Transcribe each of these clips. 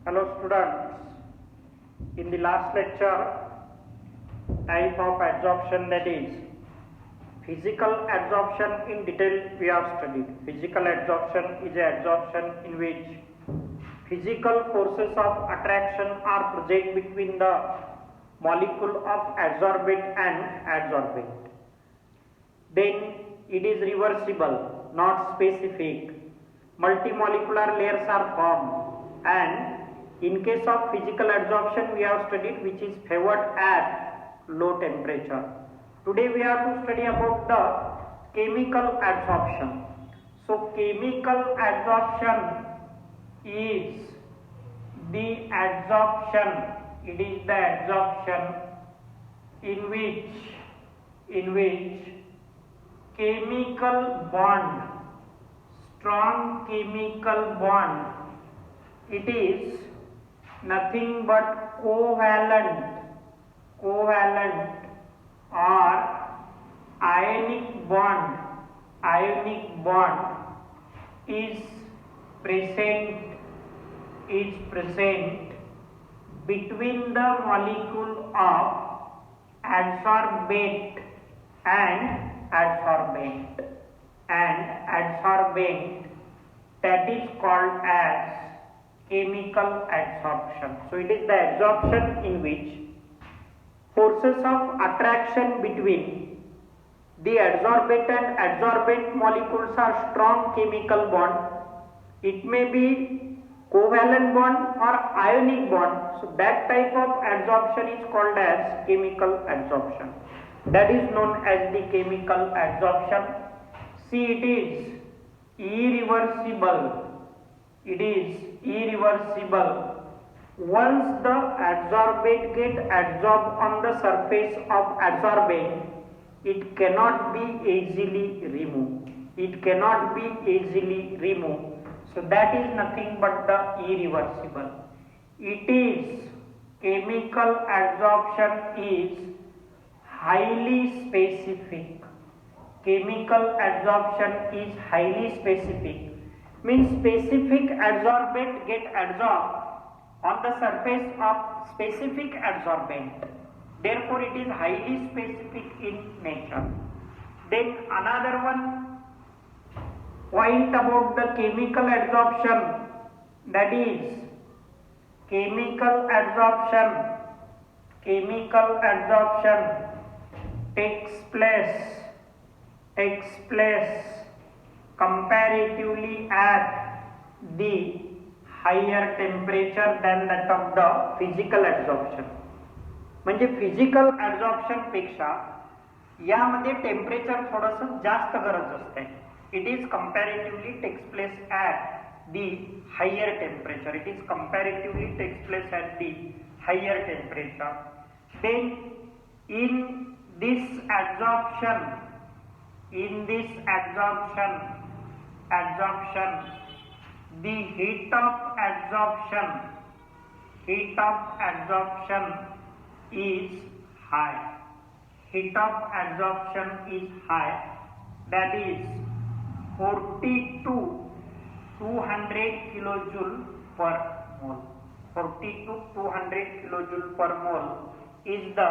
Hello students, in the last lecture type of adsorption, that is physical adsorption, in detail we have studied. Physical adsorption is an adsorption in which physical forces of attraction are present between the molecule of adsorbate and adsorbate. Then it is reversible, not specific. Multimolecular layers are formed, and in case of physical adsorption we have studied which is favored at low temperature. Today we have to study about the chemical adsorption. So chemical adsorption is the adsorption, it is the adsorption in which chemical bond, strong chemical bond, it is nothing but covalent or ionic bond is present between the molecule of adsorbate and adsorbent, that is called as chemical adsorption. So it is the adsorption in which forces of attraction between the adsorbate and adsorbent molecules are strong chemical bond. It may be covalent bond or ionic bond. So that type of adsorption is called as chemical adsorption. That is known as the chemical adsorption. See, it is irreversible. It is irreversible. Once the adsorbate get adsorbed on the surface of adsorbate, it cannot be easily removed. So that is nothing but the irreversible. It is chemical adsorption is highly specific. Chemical adsorption is highly specific. Means specific adsorbate get adsorbed on the surface of specific adsorbent. Therefore it is highly specific in nature. Then another one point about the chemical adsorption, that is chemical adsorption takes place comparatively at the higher temperature than that of the physical adsorption. म्हणजे physical adsorption पेक्षा यामध्ये temperature थोडंसं जास्त गरज असते. It is comparatively takes place at the higher temperature. Then in this adsorption, the heat of adsorption is high. That is 40 to 200 kilojoule per mole. 40 to 200 kilojoule per mole is the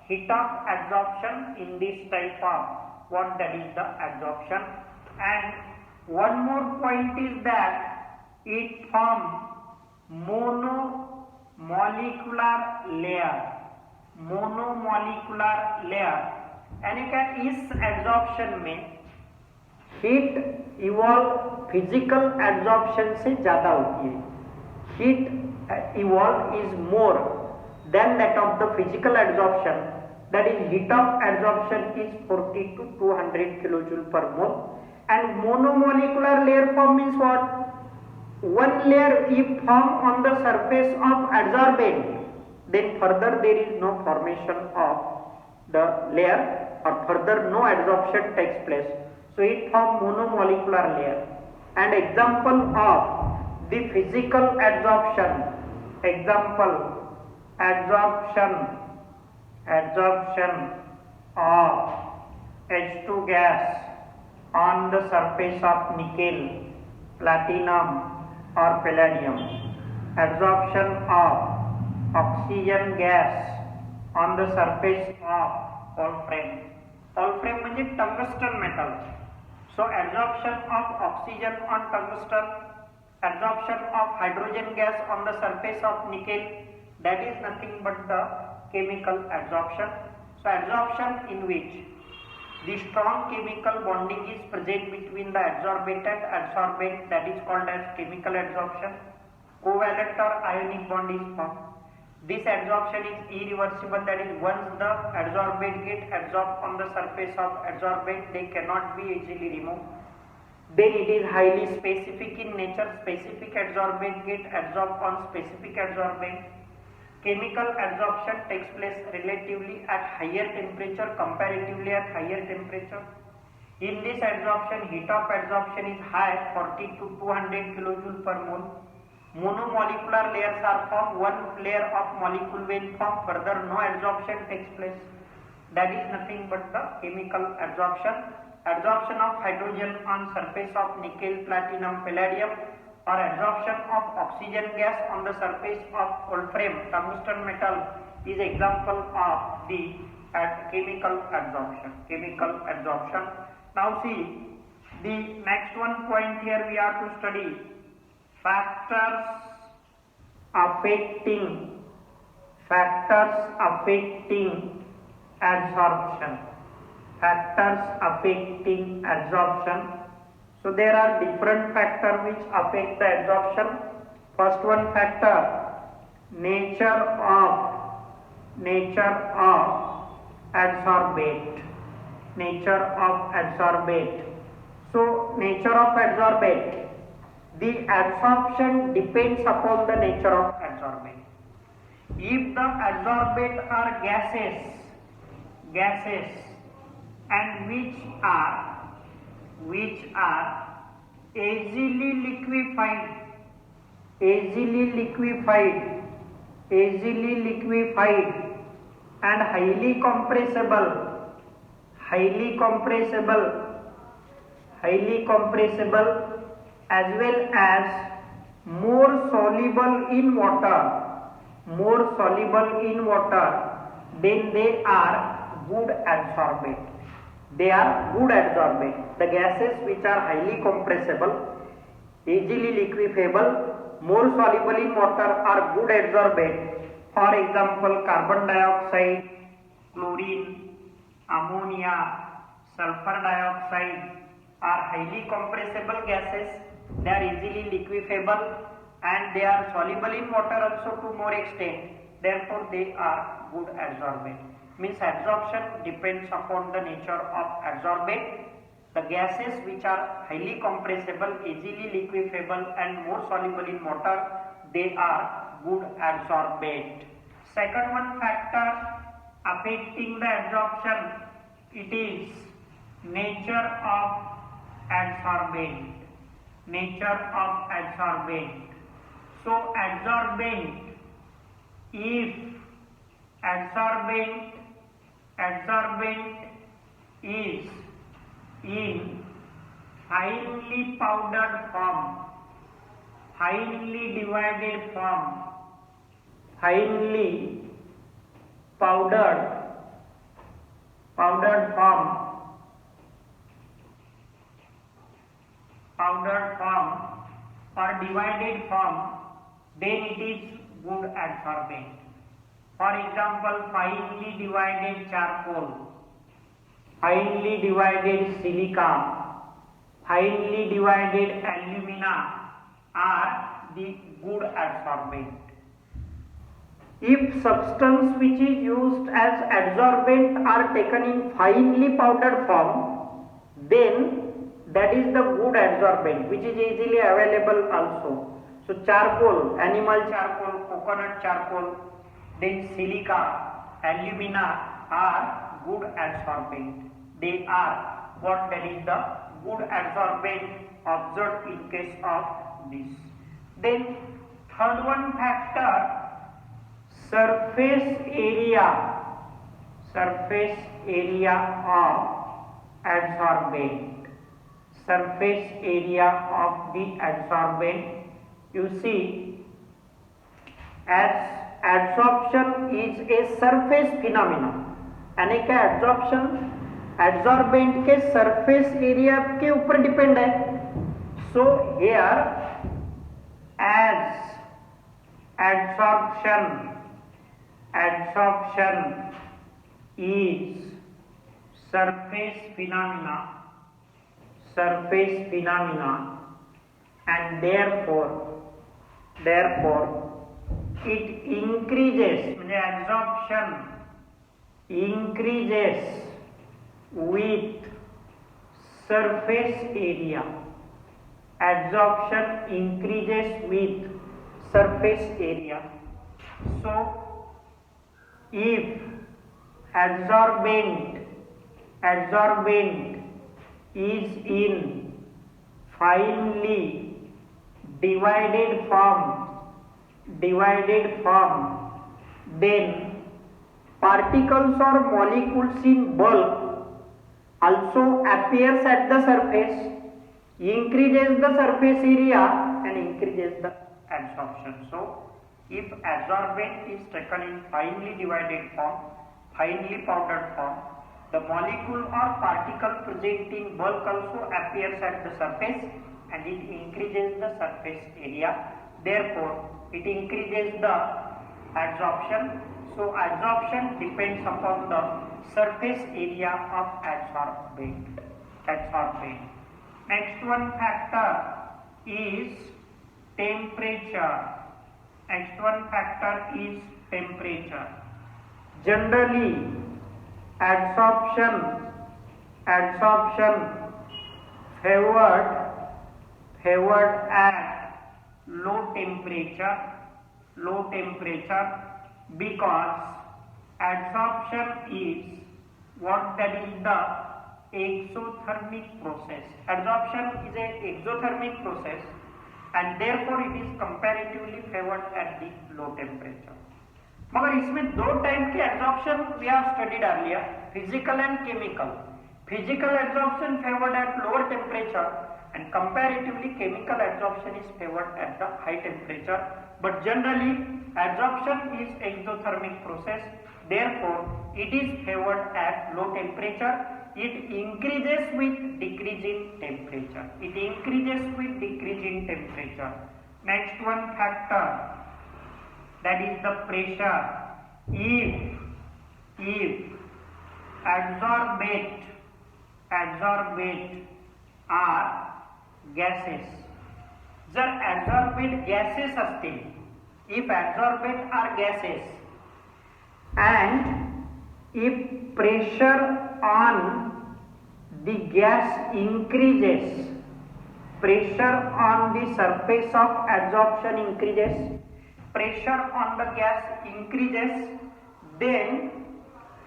heat of adsorption in this type of what, that is the adsorption. And one more point is that it forms monomolecular layer, यानी क्या इस adsorption में heat evolve physical adsorption से ज्यादा होती है. Heat evolve is more than that of the physical adsorption. That is, heat of adsorption is 40 to 200 kilojoule per mole. And monomolecular layer form means what? One layer if formed on the surface of adsorbate, then further there is no formation of the layer or further no adsorption takes place. So it forms monomolecular layer. And example of the physical adsorption, adsorption of H2 gas on the surface of nickel, platinum or palladium. Adsorption of oxygen gas on the surface of wolfram. Wolfram म्हणजे tungsten metal. So adsorption of oxygen on tungsten, adsorption of hydrogen gas on the surface of nickel, that is nothing but the chemical adsorption. So adsorption in which the strong chemical bonding is present between the adsorbent and adsorbent, that is called as chemical adsorption. Covalent or ionic bond is formed. This adsorption is irreversible, that is once the adsorbent get adsorbed on the surface of adsorbent, they cannot be easily removed. Then it is highly specific in nature. Specific adsorbent get adsorbed on specific adsorbent. Chemical adsorption takes place relatively at higher temperature, comparatively at higher temperature. In this adsorption, heat of adsorption is high, 40 to 200 kJ per mole. Monomolecular layers are formed, one layer of molecule will form, further no adsorption takes place. That is nothing but the chemical adsorption. Adsorption of hydrogen on surface of nickel, platinum, palladium, or adsorption of oxygen gas on the surface of wolfram, tungsten metal, is example of the chemical adsorption. Chemical adsorption. Now see, the next one point here we are to study factors affecting adsorption. Factors affecting adsorption. So there are different factors which affect the adsorption. First one factor, nature of adsorbate. Nature of adsorbate. So nature of adsorbate. The adsorption depends upon the nature of adsorbate. If the adsorbate are gases and which are easily liquefied and highly compressible as well as more soluble in water, then they are good adsorbate. They are good adsorbate. The gases which are highly compressible, easily liquefiable, more soluble in water are good adsorbate. For example, carbon dioxide, chlorine, ammonia, sulfur dioxide are highly compressible gases. They are easily liquefiable and they are soluble in water also to more extent. Therefore, they are good adsorbate. Means adsorption depends upon the nature of adsorbate. The gases which are highly compressible, easily liquefiable and more soluble in water, they are good adsorbate. Second one factor affecting the adsorption, it is nature of adsorbent. So adsorbent, if adsorbent is in finely powdered form, finely divided form, finely powdered form or divided form, then it is good adsorbent. For example, finely divided charcoal, finely divided silica, finely divided alumina are the good adsorbent. If substance which is used as adsorbent are taken in finely powdered form, then that is the good adsorbent which is easily available also. So charcoal, animal charcoal, coconut charcoal, then silica, alumina are good adsorbent. They are what, that is the good adsorbent observed in case of this. Then third one factor, surface area of adsorbent. Surface area of the adsorbent. You see, as adsorption is a surface phenomenon, यानी क्या adsorption adsorbent के surface area के ऊपर depend है. So here as adsorption is surface phenomena and therefore it increases, म्हणजे adsorption increases with surface area. Adsorption increases with surface area. So if adsorbent is in finely divided form, then particles or molecules in bulk also appears at the surface, increases the surface area and increases the adsorption. So if adsorbent is taken in finely divided form, finely powdered form, the molecule or particle present in bulk also appears at the surface and it increases the surface area. Therefore, it increases the adsorption. So adsorption depends upon the surface area of adsorbent. Next one factor is temperature. Generally, adsorption favored at low temperature because adsorption is the exothermic process. Adsorption is a exothermic process and therefore it is comparatively favored at the low temperature. मगर इसमें दो type के adsorption we have studied earlier, physical and chemical. Physical adsorption favored at lower temperature and comparatively chemical adsorption is favored at the high temperature. But generally adsorption is exothermic process, therefore it is favored at low temperature. It increases with decreasing temperature. Next one factor, that is the pressure. If adsorbate are gases, जर adsorbate gases असतील, if adsorbate are gases and if pressure on the gas increases, pressure on the surface of adsorption increases, pressure on the gas increases, then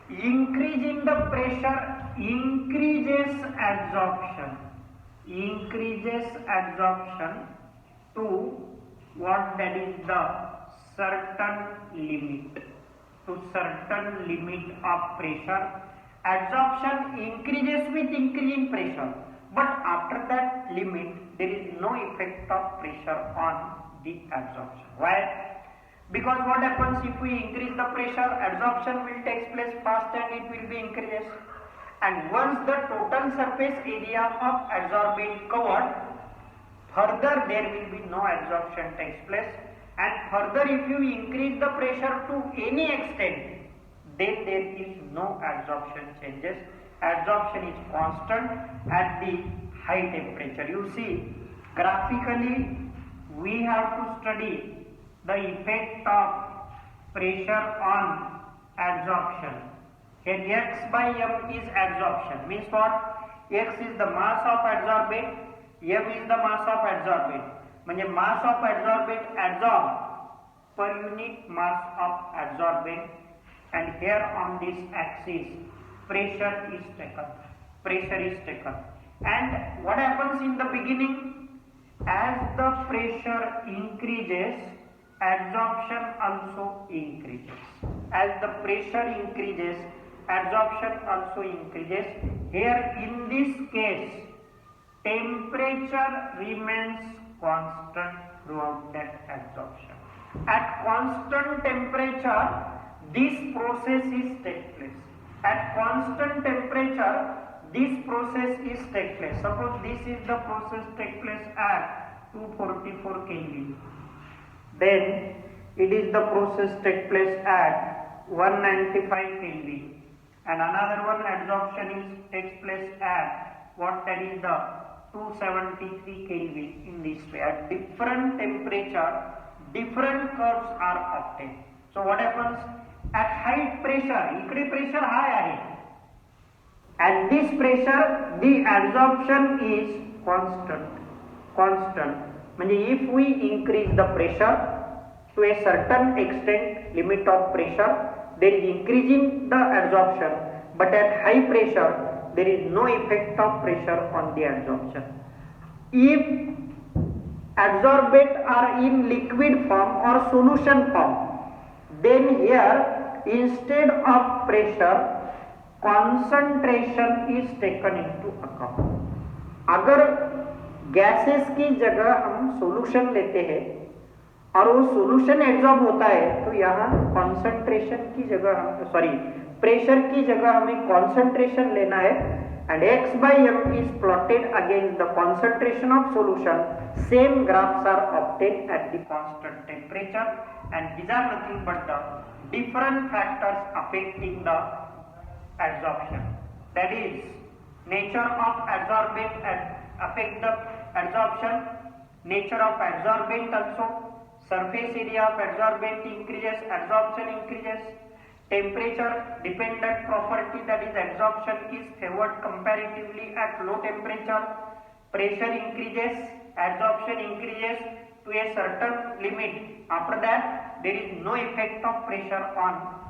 increase in the pressure increases adsorption to what, that is the certain limit of pressure. Adsorption increases with increasing pressure, but after that limit there is no effect of pressure on the adsorption. Why? Because what happens if we increase the pressure, adsorption will take place fast and it will be increases, and once the total surface area of adsorbent covered, further there will be no adsorption takes place, and further if you increase the pressure to any extent, then there is no adsorption changes. Adsorption is constant at the high temperature. You see, graphically we have to study the effect of pressure on adsorption. Here x by m is adsorption, means what? X is the mass of adsorbent, m is the mass of adsorbent. म्हणजे mass of adsorbent adsorbed per unit mass of adsorbent, and here on this axis pressure is taken. And what happens in the beginning? As the pressure increases, adsorption also increases. As the pressure increases, adsorption also increases. Here in this case, temperature remains constant throughout that adsorption. At constant temperature, this process is take place. At constant temperature, this process is take place. Suppose this is the process take place at 244 Kelvin. Then it is the process take place at 195 Kelvin. And another one adsorption is takes place at what, that is the 273 Kelvin. In this way, at different temperature, different curves are obtained. So what happens at high pressure? इकडे pressure high आहे. At this pressure, the adsorption is constant. म्हणजे if we increase the pressure to a certain extent, limit of pressure, there is increasing the adsorption, but at high pressure there is no effect of pressure on the adsorption. If adsorbate are in liquid form or solution form, then here instead of pressure, concentration is taken into account. अगर gases की जगह हम solution लेते हैं और वो solution absorb होता है, तो यहाँ कॉन्सेंट्रेशन की जगह हम प्रेशर की जगह हमें कॉन्सेंट्रेशन लेना है, and x by m is plotted against the concentration of solution. Same graphs are obtained at the constant temperature, and these are nothing but the different factors affecting the adsorption. That is, nature of adsorbent affect the adsorption, nature of adsorbent also, surface area of adsorbent increases, adsorption increases, temperature dependent property, that is adsorption is favored comparatively at low temperature, pressure increases, adsorption increases to a certain limit. After that, there is no effect of pressure on